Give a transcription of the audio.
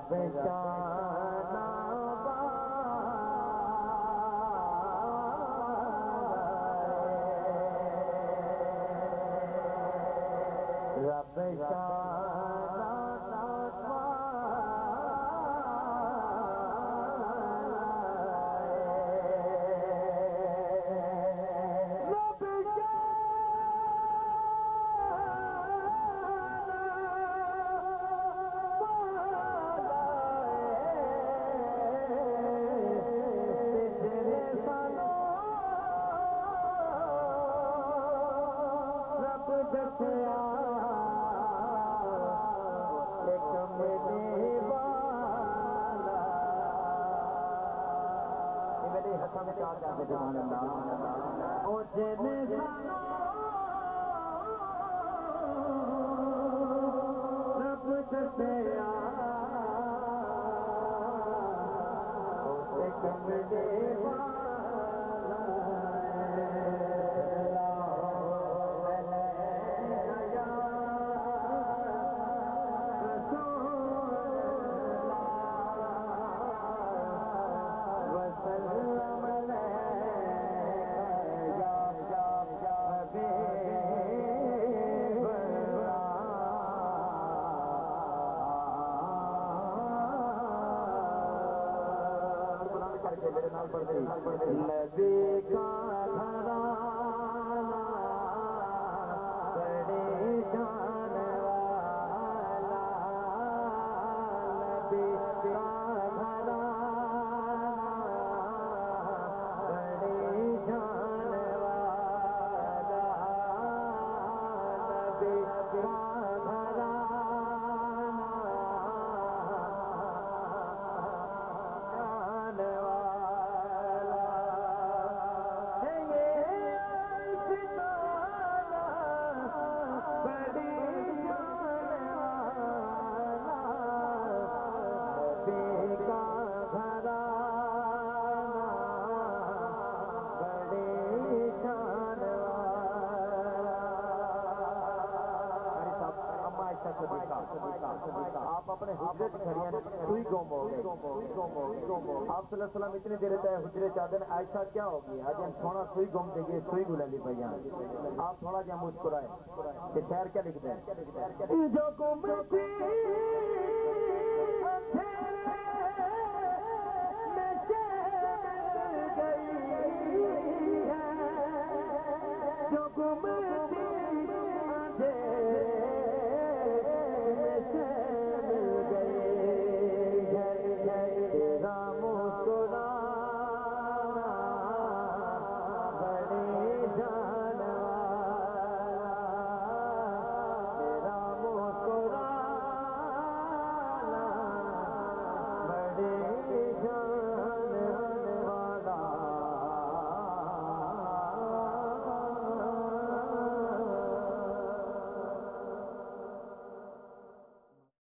رب شانہ رب شانہ نبی کا گھرانہ بڑے جان والا نبی کا گھرانہ بڑے جان والا نبی کا آپ اپنے حجرے کھڑیاں سوئی گم ہو گئے آپ صلی اللہ علیہ وسلم اتنی دیر تھے حجرے چادر عائشہ کیا ہوگی آج ہم تھوڑا سوئی گم دے گئے سوئی گلا لی بھائی آپ تھوڑا جہاں مسکرائے کہ خیر کیا لکھ دیں جو گم